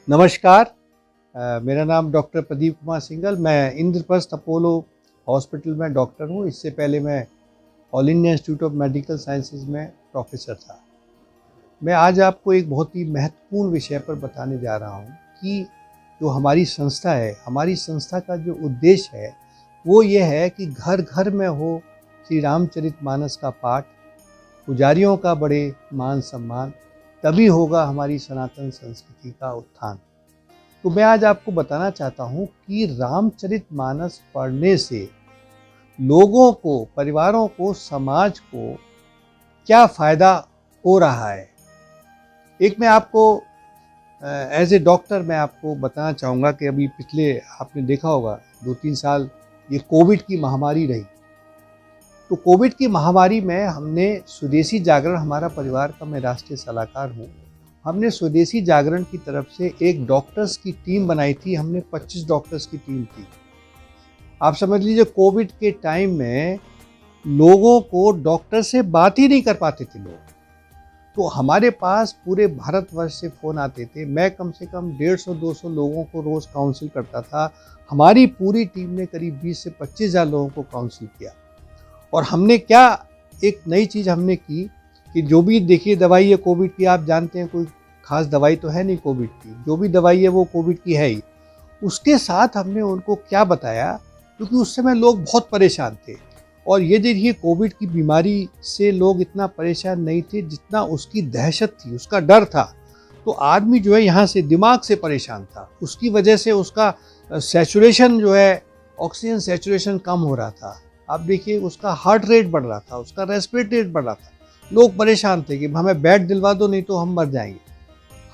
नमस्कार। मेरा नाम डॉक्टर प्रदीप कुमार सिंघल। मैं इंद्रप्रस्थ अपोलो हॉस्पिटल में डॉक्टर हूँ। इससे पहले मैं all India institute of medical sciences में प्रोफेसर था। मैं आज आपको एक बहुत ही महत्वपूर्ण विषय पर बताने जा रहा हूँ कि जो हमारी संस्था है, हमारी संस्था का जो उद्देश्य है वो ये है कि घर घर में हो श्री रामचरितमानस का पाठ, पुजारियों का बड़े मान सम्मान, तभी होगा हमारी सनातन संस्कृति का उत्थान। तो मैं आज आपको बताना चाहता हूँ कि रामचरितमानस पढ़ने से लोगों को, परिवारों को, समाज को क्या फ़ायदा हो रहा है। एक मैं आपको एज ए डॉक्टर मैं आपको बताना चाहूँगा कि अभी पिछले आपने देखा होगा 2-3 साल ये कोविड की महामारी रही। तो कोविड की महामारी में हमने स्वदेशी जागरण, हमारा परिवार का मैं राष्ट्रीय सलाहकार हूँ, हमने स्वदेशी जागरण की तरफ से एक डॉक्टर्स की टीम बनाई थी। हमने 25 डॉक्टर्स की टीम थी। आप समझ लीजिए कोविड के टाइम में लोगों को डॉक्टर से बात ही नहीं कर पाते थे लोग। तो हमारे पास पूरे भारतवर्ष से फ़ोन आते थे। मैं कम से कम 150-200 लोगों को रोज़ काउंसिल करता था। हमारी पूरी टीम ने करीब 20 से 25 हज़ार लोगों को काउंसिल किया। और हमने क्या एक नई चीज़ हमने की कि जो भी देखिए दवाई है कोविड की, आप जानते हैं कोई ख़ास दवाई तो है नहीं कोविड की, जो भी दवाई है वो कोविड की है ही। उसके साथ हमने उनको क्या बताया, क्योंकि उस समय लोग बहुत परेशान थे। और ये देखिए कोविड की बीमारी से लोग इतना परेशान नहीं थे जितना उसकी दहशत थी, उसका डर था। तो आदमी जो है यहाँ से दिमाग से परेशान था, उसकी वजह से उसका सैचुरेशन जो है, ऑक्सीजन सैचुरेशन कम हो रहा था। आप देखिए उसका हार्ट रेट बढ़ रहा था, उसका रेस्पिरेटरी रेट बढ़ रहा था। लोग परेशान थे कि हमें बेड दिलवा दो नहीं तो हम मर जाएंगे।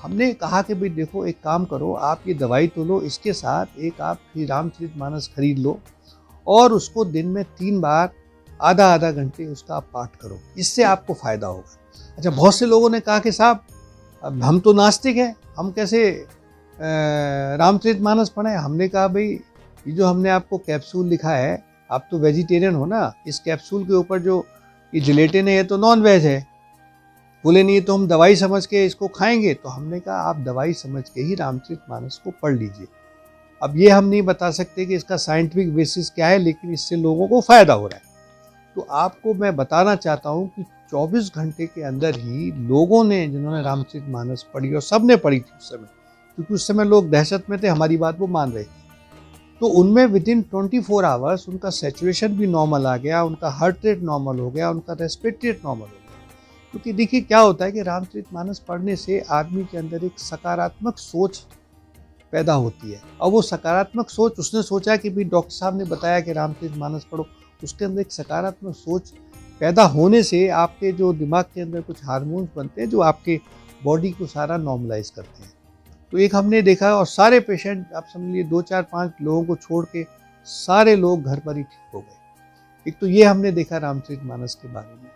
हमने कहा कि भाई देखो एक काम करो, आप ये दवाई तो लो, इसके साथ एक आप श्री रामचरितमानस खरीद लो और उसको दिन में 3 बार आधा आधा घंटे उसका आप पाठ करो, इससे आपको फ़ायदा होगा। अच्छा, बहुत से लोगों ने कहा कि साहब अब हम तो नास्तिक हैं, हम कैसे रामचरितमानस पढ़ें। हमने कहा भाई ये जो हमने आपको कैप्सूल लिखा है, आप तो वेजिटेरियन हो ना, इस कैप्सूल के ऊपर जो ये जिलेटिन है ये तो नॉन वेज है। बोले नहीं तो हम दवाई समझ के इसको खाएंगे। तो हमने कहा आप दवाई समझ के ही रामचरितमानस को पढ़ लीजिए। अब ये हम नहीं बता सकते कि इसका साइंटिफिक बेसिस क्या है, लेकिन इससे लोगों को फ़ायदा हो रहा है। तो आपको मैं बताना चाहता हूँ कि 24 घंटे के अंदर ही लोगों ने, जिन्होंने रामचरितमानस पढ़ी, और सब ने पढ़ी थी उस समय, क्योंकि उस समय लोग दहशत में थे, हमारी बात वो मान रहे थे। तो उनमें विदिन 24 आवर्स उनका सैचुरेशन भी नॉर्मल आ गया, उनका हार्ट रेट नॉर्मल हो गया, उनका रेस्पिरेटरी रेट नॉर्मल हो गया। क्योंकि देखिए क्या होता है कि रामचरितमानस पढ़ने से आदमी के अंदर एक सकारात्मक सोच पैदा होती है। और वो सकारात्मक सोच, उसने सोचा कि भाई डॉक्टर साहब ने बताया कि रामचरितमानस पढ़ो, उसके अंदर एक सकारात्मक सोच पैदा होने से आपके जो दिमाग के अंदर कुछ हार्मोन्स बनते हैं जो आपके बॉडी को सारा नॉर्मलाइज करते हैं। तो एक हमने देखा, और सारे पेशेंट आप समझ लीजिए 2-4-5 लोगों को छोड़ के सारे लोग घर पर ही ठीक हो गए। एक तो ये हमने देखा रामचरितमानस के बारे में।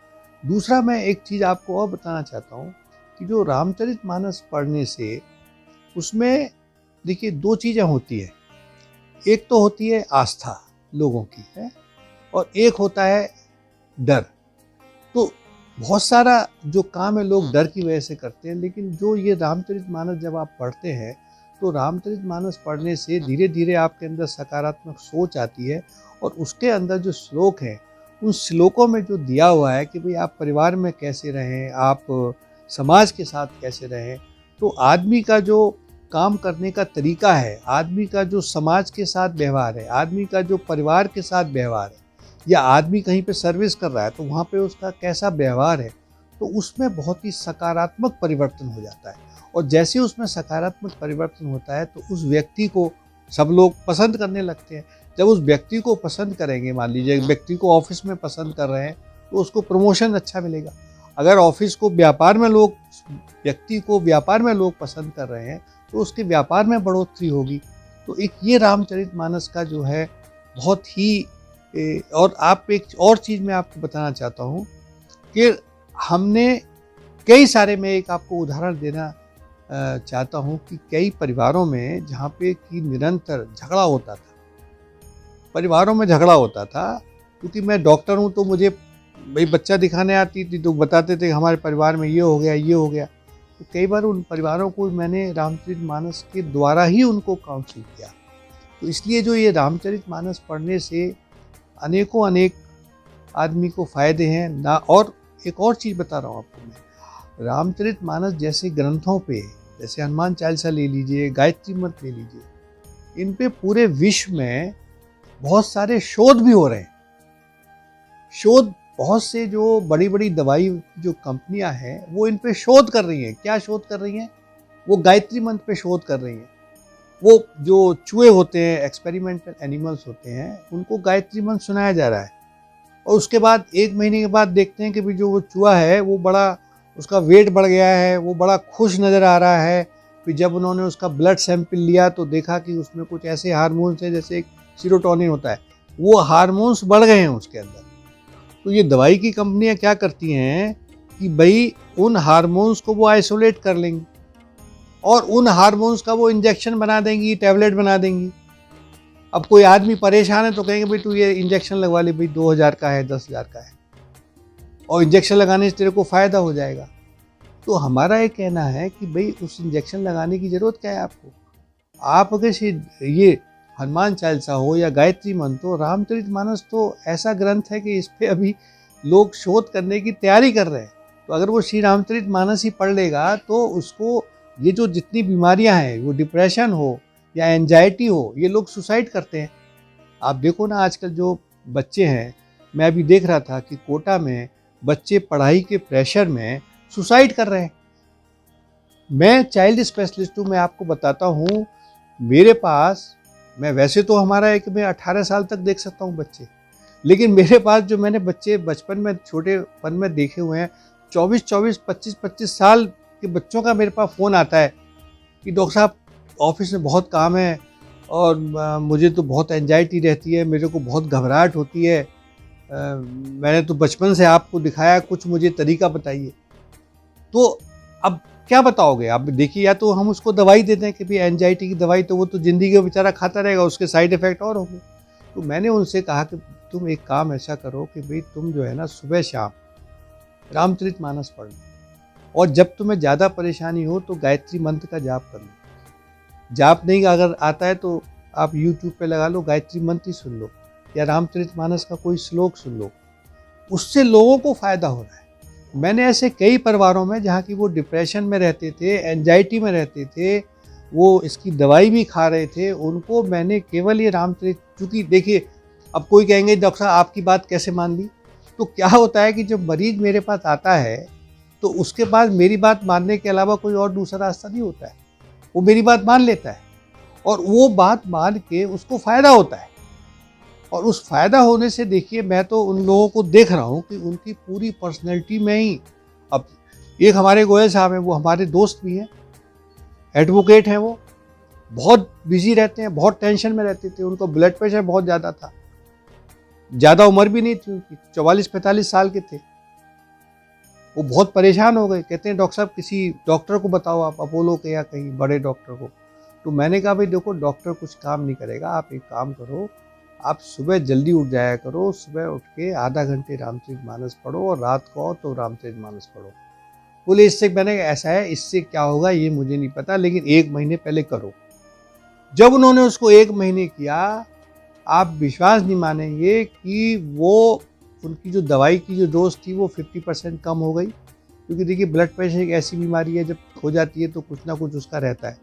दूसरा मैं एक चीज़ आपको और बताना चाहता हूँ कि जो रामचरितमानस पढ़ने से उसमें देखिए 2 चीज़ें होती है। एक तो होती है आस्था लोगों की है, और एक होता है डर। तो बहुत सारा जो काम है लोग डर की वजह से करते हैं, लेकिन जो ये रामचरितमानस जब आप पढ़ते हैं तो रामचरितमानस पढ़ने से धीरे धीरे आपके अंदर सकारात्मक सोच आती है। और उसके अंदर जो श्लोक हैं, उन श्लोकों में जो दिया हुआ है कि भाई आप परिवार में कैसे रहें, आप समाज के साथ कैसे रहें, तो आदमी का जो काम करने का तरीका है, आदमी का जो समाज के साथ व्यवहार है, आदमी का जो परिवार के साथ व्यवहार है, या आदमी कहीं पे सर्विस कर रहा है तो वहाँ पे उसका कैसा व्यवहार है, तो उसमें बहुत ही सकारात्मक परिवर्तन हो जाता है। और जैसे उसमें सकारात्मक परिवर्तन होता है तो उस व्यक्ति को सब लोग पसंद करने लगते हैं। जब उस व्यक्ति को पसंद करेंगे, मान लीजिए व्यक्ति को ऑफिस में पसंद कर रहे हैं तो उसको प्रमोशन अच्छा मिलेगा। अगर ऑफिस को व्यापार में लोग, व्यक्ति को व्यापार में लोग पसंद कर रहे हैं तो उसके व्यापार में बढ़ोतरी होगी। तो एक ये रामचरितमानस का जो है बहुत ही और आप एक और चीज़ मैं आपको बताना चाहता हूँ कि हमने कई सारे, मैं एक आपको उदाहरण देना चाहता हूँ कि कई परिवारों में जहाँ पे कि निरंतर झगड़ा होता था, परिवारों में झगड़ा होता था। क्योंकि मैं डॉक्टर हूँ तो मुझे भाई बच्चा दिखाने आती थी तो बताते थे हमारे परिवार में ये हो गया, ये हो गया। तो कई बार उन परिवारों को मैंने रामचरितमानस के द्वारा ही उनको काउंसिल किया। तो इसलिए जो ये रामचरितमानस पढ़ने से अनेकों अनेक आदमी को फ़ायदे हैं ना। और एक और चीज़ बता रहा हूँ आपको मैं, रामचरितमानस जैसे ग्रंथों पे, जैसे हनुमान चालीसा ले लीजिए, गायत्री मंत्र ले लीजिए, इन पे पूरे विश्व में बहुत सारे शोध भी हो रहे हैं। शोध, बहुत से जो बड़ी बड़ी दवाई जो कंपनियां हैं वो इन पे शोध कर रही हैं। क्या शोध कर रही हैं? वो गायत्री मंत्र पे शोध कर रही हैं। वो जो चूहे होते हैं, एक्सपेरिमेंटल एनिमल्स होते हैं, उनको गायत्री मंत्र सुनाया जा रहा है और उसके बाद 1 महीने के बाद देखते हैं कि भी जो वो चूहा है वो बड़ा, उसका वेट बढ़ गया है, वो बड़ा खुश नज़र आ रहा है। फिर जब उन्होंने उसका ब्लड सैंपल लिया तो देखा कि उसमें कुछ ऐसे हार्मोन्स हैं, जैसे एक सीरोटोनिन होता है, वो हार्मोन्स बढ़ गए हैं उसके अंदर। तो ये दवाई की कंपनियां क्या करती हैं कि भाई उन हार्मोन्स को वो आइसोलेट कर लेंगी और उन हार्मोन्स का वो इंजेक्शन बना देंगी, टैबलेट बना देंगी। अब कोई आदमी परेशान है तो कहेंगे भाई तू ये इंजेक्शन लगवा ले, भाई 2000 का है, 10,000 का है, और इंजेक्शन लगाने से तेरे को फ़ायदा हो जाएगा। तो हमारा ये कहना है कि भाई उस इंजेक्शन लगाने की ज़रूरत क्या है आपको? आप अगर ये हनुमान चालीसा हो या गायत्री मंत्र हो, रामचरितमानस तो ऐसा ग्रंथ है कि इस पे अभी लोग शोध करने की तैयारी कर रहे हैं। तो अगर वो श्री रामचरितमानस ही पढ़ लेगा तो उसको ये जो जितनी बीमारियां हैं, वो डिप्रेशन हो या एंजाइटी हो, ये लोग सुसाइड करते हैं। आप देखो ना आजकल जो बच्चे हैं, मैं अभी देख रहा था कि कोटा में बच्चे पढ़ाई के प्रेशर में सुसाइड कर रहे हैं। मैं चाइल्ड स्पेशलिस्ट हूँ, मैं आपको बताता हूँ, मेरे पास, मैं वैसे तो हमारा एक मैं 18 साल तक देख सकता हूँ बच्चे, लेकिन मेरे पास जो मैंने बच्चे बचपन में छोटेपन में देखे हुए हैं, 24-24, 25-25 साल के बच्चों का मेरे पास फ़ोन आता है कि डॉक्टर साहब ऑफिस में बहुत काम है और मुझे तो बहुत एंजाइटी रहती है, मेरे को बहुत घबराहट होती है, मैंने तो बचपन से आपको दिखाया, कुछ मुझे तरीका बताइए। तो अब क्या बताओगे आप? देखिए, या तो हम उसको दवाई देते हैं कि भाई एंजाइटी की दवाई तो वो तो ज़िंदगी में बेचारा खाता रहेगा, उसके साइड इफ़ेक्ट और होंगे। तो मैंने उनसे कहा कि तुम एक काम ऐसा करो कि भाई तुम जो है ना सुबह शाम रामचरितमानस पढ़ लो, और जब तुम्हें ज़्यादा परेशानी हो तो गायत्री मंत्र का जाप कर लो। जाप नहीं अगर आता है तो आप यूट्यूब पे लगा लो, गायत्री मंत्र ही सुन लो या रामचरितमानस का कोई श्लोक सुन लो, उससे लोगों को फ़ायदा हो रहा है। मैंने ऐसे कई परिवारों में, जहाँ की वो डिप्रेशन में रहते थे, एंजाइटी में रहते थे, वो इसकी दवाई भी खा रहे थे, उनको मैंने केवल ये रामचरित, चूँकि देखिए अब कोई कहेंगे डॉक्टर साहब आपकी बात कैसे मान ली, तो क्या होता है कि जब मरीज मेरे पास आता है तो उसके पास मेरी बात मानने के अलावा कोई और दूसरा रास्ता नहीं होता है। वो मेरी बात मान लेता है और वो बात मान के उसको फ़ायदा होता है, और उस फ़ायदा होने से देखिए मैं तो उन लोगों को देख रहा हूँ कि उनकी पूरी पर्सनैलिटी में ही, अब एक हमारे गोयल साहब हैं, वो हमारे दोस्त भी हैं, एडवोकेट हैं, वो बहुत बिजी रहते हैं, बहुत टेंशन में रहते थे, उनको ब्लड प्रेशर बहुत ज़्यादा था, ज़्यादा उम्र भी नहीं थी उनकी, 44-45 साल के थे। वो बहुत परेशान हो गए, कहते हैं डॉक्टर साहब किसी डॉक्टर को बताओ, आप अपोलो के या कहीं बड़े डॉक्टर को। तो मैंने कहा भाई देखो, डॉक्टर कुछ काम नहीं करेगा, आप एक काम करो, आप सुबह जल्दी उठ जाया करो, सुबह उठ के आधा घंटे रामचरितमानस पढ़ो और रात को आओ तो रामचरितमानस पढ़ो। बोले इससे, मैंने ऐसा है, इससे क्या होगा ये मुझे नहीं पता, लेकिन 1 महीने पहले करो। जब उन्होंने उसको 1 महीने किया, आप विश्वास नहीं मानेंगे कि वो, उनकी जो दवाई की जो डोज थी वो 50% कम हो गई। क्योंकि देखिए ब्लड प्रेशर एक ऐसी बीमारी है, जब हो जाती है तो कुछ ना कुछ उसका रहता है,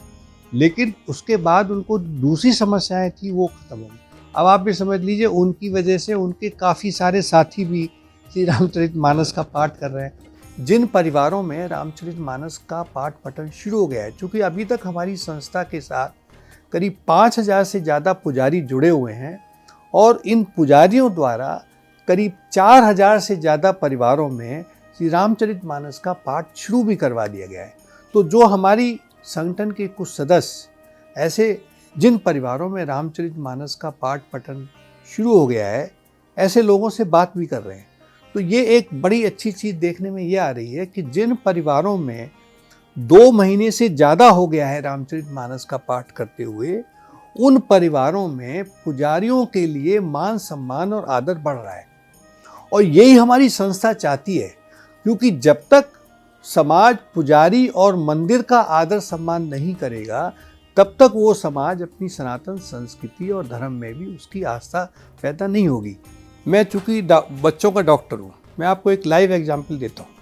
लेकिन उसके बाद उनको दूसरी समस्याएं थी वो खत्म हो गई। अब आप भी समझ लीजिए, उनकी वजह से उनके काफ़ी सारे साथी भी श्री रामचरितमानस का पाठ कर रहे हैं। जिन परिवारों में रामचरितमानस का पाठ पठन शुरू हो गया है, चूँकि अभी तक हमारी संस्था के साथ करीब 5000 से ज़्यादा पुजारी जुड़े हुए हैं और इन पुजारियों द्वारा करीब 4000 से ज़्यादा परिवारों में श्री रामचरितमानस का पाठ शुरू भी करवा दिया गया है। तो जो हमारी संगठन के कुछ सदस्य ऐसे, जिन परिवारों में रामचरितमानस का पाठ पठन शुरू हो गया है, ऐसे लोगों से बात भी कर रहे हैं। तो ये एक बड़ी अच्छी चीज़ देखने में ये आ रही है कि जिन परिवारों में 2 महीने से ज़्यादा हो गया है रामचरितमानस का पाठ करते हुए, उन परिवारों में पुजारियों के लिए मान सम्मान और आदर बढ़ रहा है। और यही हमारी संस्था चाहती है, क्योंकि जब तक समाज पुजारी और मंदिर का आदर सम्मान नहीं करेगा, तब तक वो समाज अपनी सनातन संस्कृति और धर्म में भी उसकी आस्था पैदा नहीं होगी। मैं चूंकि बच्चों का डॉक्टर हूँ, मैं आपको एक लाइव एग्जाम्पल देता हूँ।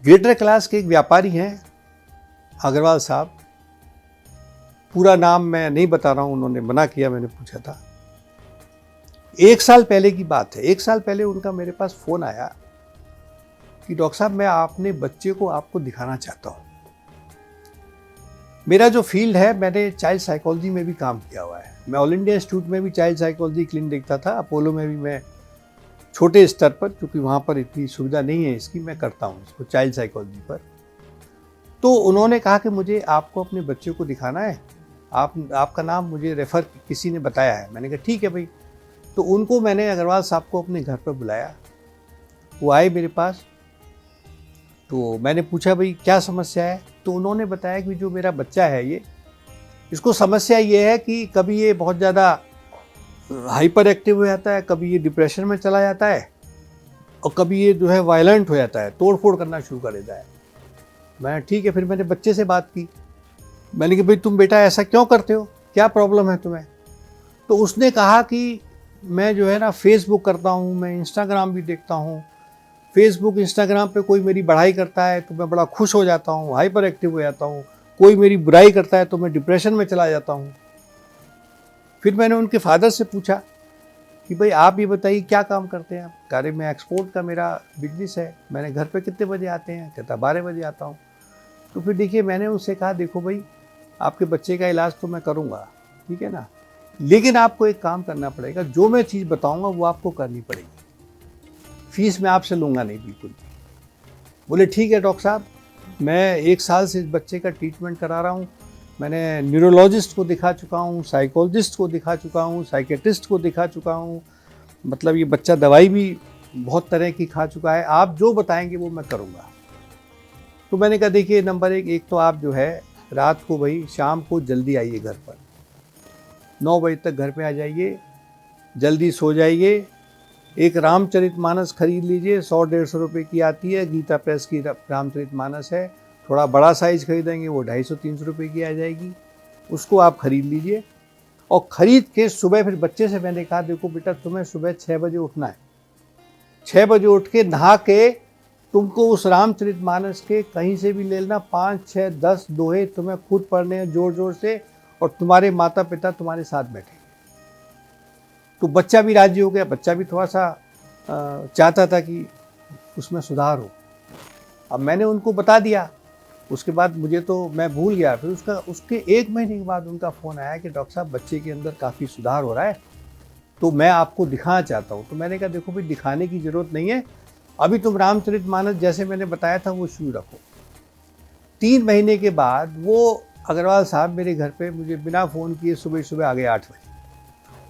ग्रेटर क्लास के एक व्यापारी हैं अग्रवाल साहब, पूरा नाम मैं नहीं बता रहा हूँ, उन्होंने मना किया, मैंने पूछा था। 1 साल पहले की बात है, 1 साल पहले उनका मेरे पास फ़ोन आया कि डॉक्टर साहब मैं अपने बच्चे को आपको दिखाना चाहता हूँ। मेरा जो फील्ड है, मैंने चाइल्ड साइकोलॉजी में भी काम किया हुआ है। मैं ऑल इंडिया इंस्टीट्यूट में भी चाइल्ड साइकोलॉजी क्लिनिक देखता था, अपोलो में भी मैं छोटे स्तर पर, क्योंकि वहाँ पर इतनी सुविधा नहीं है इसकी, मैं करता हूँ इसको चाइल्ड साइकोलॉजी पर। तो उन्होंने कहा कि मुझे आपको अपने बच्चे को दिखाना है, आपका नाम मुझे रेफ़र किसी ने बताया है। मैंने कहा ठीक है भाई। तो उनको मैंने अग्रवाल साहब को अपने घर पर बुलाया, वो आए मेरे पास। तो मैंने पूछा भाई क्या समस्या है? तो उन्होंने बताया कि जो मेरा बच्चा है इसको समस्या ये है कि कभी ये बहुत ज़्यादा हाइपर एक्टिव हो जाता है, कभी ये डिप्रेशन में चला जाता है, और कभी ये जो है वायलेंट हो जाता है, तोड़ फोड़ करना शुरू कर देता है। मैं ठीक है, फिर मैंने बच्चे से बात की, मैंने कहा भाई तुम बेटा ऐसा क्यों करते हो, क्या प्रॉब्लम है तुम्हें? तो उसने कहा कि मैं जो है ना फेसबुक करता हूँ, मैं इंस्टाग्राम भी देखता हूँ, फेसबुक इंस्टाग्राम पे कोई मेरी बढ़ाई करता है तो मैं बड़ा खुश हो जाता हूँ, हाइपर एक्टिव हो जाता हूँ, कोई मेरी बुराई करता है तो मैं डिप्रेशन में चला जाता हूँ। फिर मैंने उनके फादर से पूछा कि भाई आप ये बताइए क्या काम करते हैं आप? कह रहे मैं एक्सपोर्ट का मेरा बिजनेस है। मैंने घर पे कितने बजे आते हैं? कहता 12 बजे आता हूँ। तो फिर देखिए मैंने उससे कहा देखो भाई आपके बच्चे का इलाज तो मैं करूँगा, ठीक है ना, लेकिन आपको एक काम करना पड़ेगा, जो मैं चीज़ बताऊँगा वो आपको करनी पड़ेगी, फीस मैं आपसे लूँगा नहीं बिल्कुल। बोले ठीक है डॉक्टर साहब, मैं 1 साल से इस बच्चे का ट्रीटमेंट करा रहा हूँ, मैंने न्यूरोलॉजिस्ट को दिखा चुका हूँ, साइकोलॉजिस्ट को दिखा चुका हूँ, साइकेट्रिस्ट को दिखा चुका हूँ, मतलब ये बच्चा दवाई भी बहुत तरह की खा चुका है, आप जो बताएंगे वो मैं करूँगा। तो मैंने कहा देखिए नंबर एक तो आप जो है रात को भाई शाम को जल्दी आइए घर पर, 9 बजे तक घर पे आ जाइए, जल्दी सो जाइए। एक रामचरितमानस खरीद लीजिए, 100-150 रुपये की आती है, गीता प्रेस की रामचरितमानस है। थोड़ा बड़ा साइज़ खरीदेंगे वो 250-300 रुपये की आ जाएगी, उसको आप खरीद लीजिए। और ख़रीद के सुबह फिर बच्चे से मैंने कहा देखो बेटा तुम्हें सुबह 6 बजे उठना है, 6 बजे उठ के नहा के तुमको उस रामचरितमानस के कहीं से भी ले लेना, 5, 6, 10 दोहे तुम्हें खुद पढ़ने हैं ज़ोर ज़ोर से, और तुम्हारे माता पिता तुम्हारे साथ बैठे। तो बच्चा भी राजी हो गया, बच्चा भी थोड़ा सा चाहता था कि उसमें सुधार हो। अब मैंने उनको बता दिया, उसके बाद मुझे तो मैं भूल गया। फिर उसके 1 महीने के बाद उनका फ़ोन आया कि डॉक्टर साहब बच्चे के अंदर काफ़ी सुधार हो रहा है, तो मैं आपको दिखाना चाहता हूँ। तो मैंने कहा देखो भाई दिखाने की ज़रूरत नहीं है, अभी तुम रामचरितमानस जैसे मैंने बताया था वो शुरू रखो। 3 महीने के बाद वो अग्रवाल साहब मेरे घर पे मुझे बिना फ़ोन किए सुबह सुबह आ गए 8 बजे।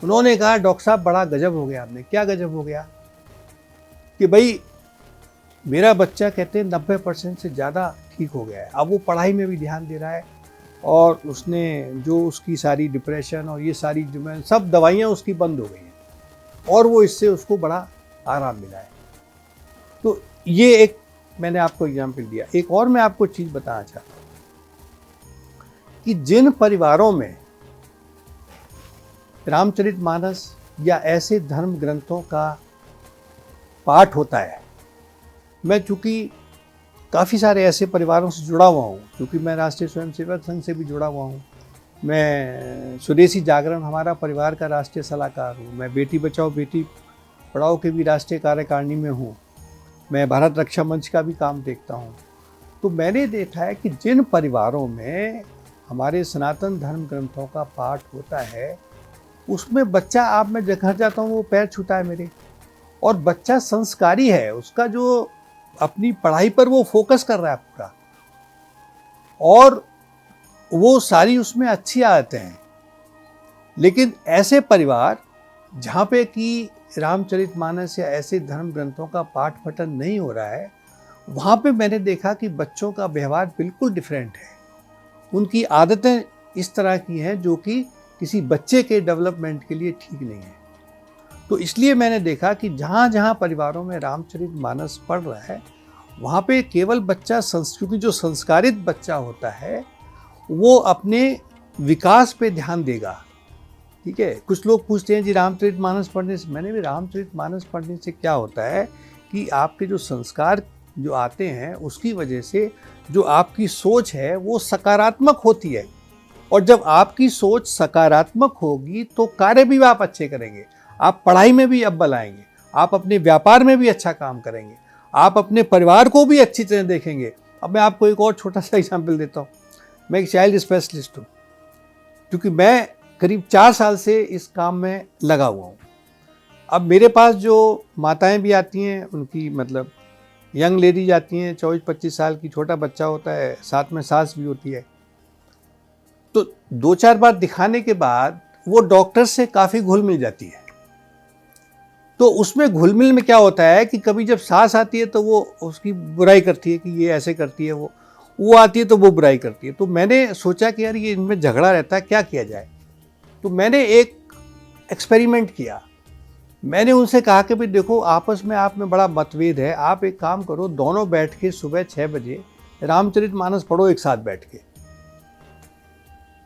उन्होंने कहा डॉक्टर साहब बड़ा गजब हो गया आपने। क्या गजब हो गया? कि भाई मेरा बच्चा कहते हैं 90% से ज़्यादा ठीक हो गया है, अब वो पढ़ाई में भी ध्यान दे रहा है, और उसने जो उसकी सारी डिप्रेशन और ये सारी जो मैं सब दवाइयाँ उसकी बंद हो गई हैं, और वो इससे उसको बड़ा आराम मिला है। तो ये एक मैंने आपको एग्जाम्पल दिया। एक और मैं आपको चीज़ बताना चाहता हूँ कि जिन परिवारों में रामचरितमानस या ऐसे धर्म ग्रंथों का पाठ होता है, मैं चूँकि काफ़ी सारे ऐसे परिवारों से जुड़ा हुआ हूँ, क्योंकि मैं राष्ट्रीय स्वयंसेवक संघ से भी जुड़ा हुआ हूँ, मैं स्वदेशी जागरण हमारा परिवार का राष्ट्रीय सलाहकार हूँ, मैं बेटी बचाओ बेटी पढ़ाओ के भी राष्ट्रीय कार्यकारिणी में हूँ, मैं भारत रक्षा मंच का भी काम देखता हूँ। तो मैंने देखा है कि जिन परिवारों में हमारे सनातन धर्म ग्रंथों का पाठ होता है, उसमें बच्चा, आप मैं घर जाता हूँ वो पैर छूता है मेरे, और बच्चा संस्कारी है, उसका जो अपनी पढ़ाई पर वो फोकस कर रहा है पूरा, और वो सारी उसमें अच्छी आदतें हैं। लेकिन ऐसे परिवार जहाँ पे कि रामचरितमानस या ऐसे धर्म ग्रंथों का पाठ पठन नहीं हो रहा है, वहाँ पे मैंने देखा कि बच्चों का व्यवहार बिल्कुल डिफरेंट है, उनकी आदतें इस तरह की हैं जो कि किसी बच्चे के डेवलपमेंट के लिए ठीक नहीं है। तो इसलिए मैंने देखा कि जहाँ जहाँ परिवारों में रामचरितमानस पढ़ रहा है, वहाँ पे केवल बच्चा क्योंकि जो संस्कारित बच्चा होता है वो अपने विकास पे ध्यान देगा। ठीक है, कुछ लोग पूछते हैं जी रामचरितमानस पढ़ने से, मैंने भी रामचरितमानस पढ़ने से क्या होता है कि आपके जो संस्कार जो आते हैं उसकी वजह से जो आपकी सोच है वो सकारात्मक होती है, और जब आपकी सोच सकारात्मक होगी तो कार्य भी आप अच्छे करेंगे, आप पढ़ाई में भी अव्वल आएंगे, आप अपने व्यापार में भी अच्छा काम करेंगे, आप अपने परिवार को भी अच्छी तरह देखेंगे। अब मैं आपको एक और छोटा सा एग्जाम्पल देता हूँ। मैं एक चाइल्ड स्पेशलिस्ट हूँ, क्योंकि मैं करीब 4 साल से इस काम में लगा हुआ हूँ। अब मेरे पास जो माताएं भी आती हैं, उनकी मतलब यंग लेडीज आती हैं, 24-25 साल की, छोटा बच्चा होता है, साथ में सास भी होती है। तो 2-4 बार दिखाने के बाद वो डॉक्टर से काफ़ी घुल मिल जाती है। तो उसमें घुल मिल में क्या होता है कि कभी जब सास आती है तो वो उसकी बुराई करती है कि ये ऐसे करती है, वो आती है तो वो बुराई करती है। तो मैंने सोचा कि यार ये इनमें झगड़ा रहता है, क्या किया जाए। तो मैंने एक एक्सपेरिमेंट किया। मैंने उनसे कहा कि भाई देखो, आपस में आप में बड़ा मतभेद है, आप एक काम करो, दोनों बैठ के सुबह 6 बजे रामचरितमानस पढ़ो एक साथ बैठ के।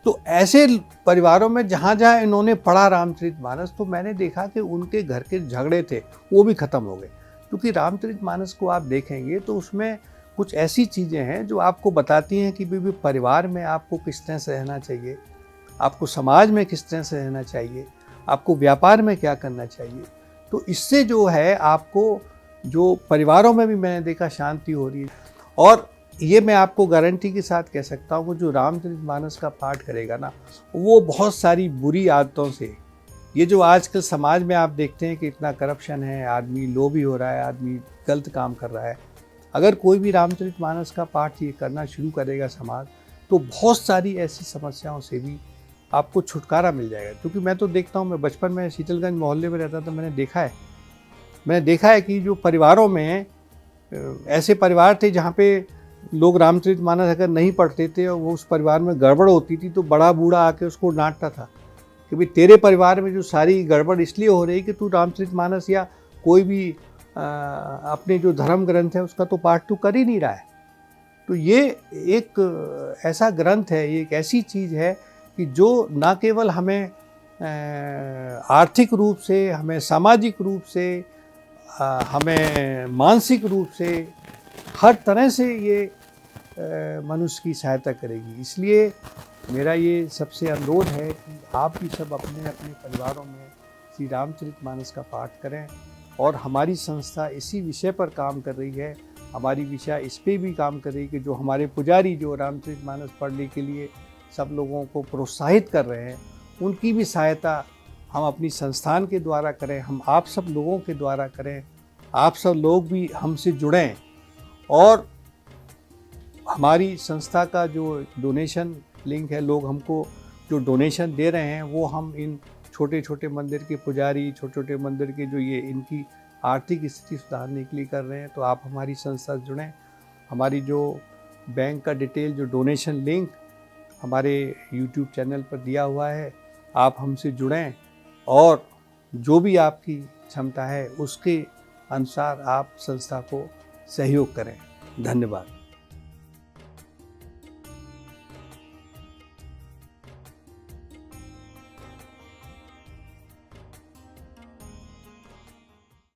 तो ऐसे परिवारों में जहाँ जहाँ इन्होंने पढ़ा रामचरितमानस, तो मैंने देखा कि उनके घर के झगड़े थे वो भी ख़त्म हो गए। क्योंकि रामचरितमानस को आप देखेंगे तो उसमें कुछ ऐसी चीज़ें हैं जो आपको बताती हैं कि भी परिवार में आपको किस तरह से रहना चाहिए, आपको समाज में किस तरह से रहना चाहिए, आपको व्यापार में क्या करना चाहिए। तो इससे जो है आपको जो परिवारों में भी मैंने देखा शांति हो रही है। और ये मैं आपको गारंटी के साथ कह सकता हूँ कि जो रामचरितमानस का पाठ करेगा ना, वो बहुत सारी बुरी आदतों से, ये जो आजकल समाज में आप देखते हैं कि इतना करप्शन है, आदमी लोभी हो रहा है, आदमी गलत काम कर रहा है, अगर कोई भी रामचरितमानस का पाठ ये करना शुरू करेगा समाज, तो बहुत सारी ऐसी समस्याओं से भी आपको छुटकारा मिल जाएगा। क्योंकि मैं तो देखता हूँ, मैं बचपन में शीतलगंज मोहल्ले में रहता था, मैंने देखा है कि जो परिवारों में ऐसे परिवार थे जहाँ पे लोग रामचरितमानस अगर नहीं पढ़ते थे और वो उस परिवार में गड़बड़ होती थी तो बड़ा बूढ़ा आके उसको डांटता था कि भाई तेरे परिवार में जो सारी गड़बड़ इसलिए हो रही कि तू रामचरितमानस या कोई भी अपने जो धर्म ग्रंथ है उसका तो पाठ तू कर ही नहीं रहा है। तो ये एक ऐसा ग्रंथ है, ये एक ऐसी चीज़ है कि जो ना केवल हमें आर्थिक रूप से, हमें सामाजिक रूप से, हमें मानसिक रूप से, हर तरह से ये मनुष्य की सहायता करेगी। इसलिए मेरा ये सबसे अनुरोध है कि आप भी सब अपने अपने परिवारों में श्री रामचरितमानस का पाठ करें। और हमारी संस्था इसी विषय पर काम कर रही है, हमारी विषय इस पे भी काम कर रही है कि जो हमारे पुजारी जो रामचरितमानस पढ़ने के लिए सब लोगों को प्रोत्साहित कर रहे हैं, उनकी भी सहायता हम अपनी संस्थान के द्वारा करें, हम आप सब लोगों के द्वारा करें। आप सब लोग भी हमसे जुड़ें और हमारी संस्था का जो डोनेशन लिंक है, लोग हमको जो डोनेशन दे रहे हैं वो हम इन छोटे छोटे मंदिर के पुजारी, छोटे छोटे मंदिर के जो ये इनकी आर्थिक स्थिति सुधारने के लिए कर रहे हैं। तो आप हमारी संस्था से जुड़ें। हमारी जो बैंक का डिटेल, जो डोनेशन लिंक हमारे YouTube चैनल पर दिया हुआ है, आप हमसे जुड़ें और जो भी आपकी क्षमता है उसके अनुसार आप संस्था को सहयोग करें। धन्यवाद।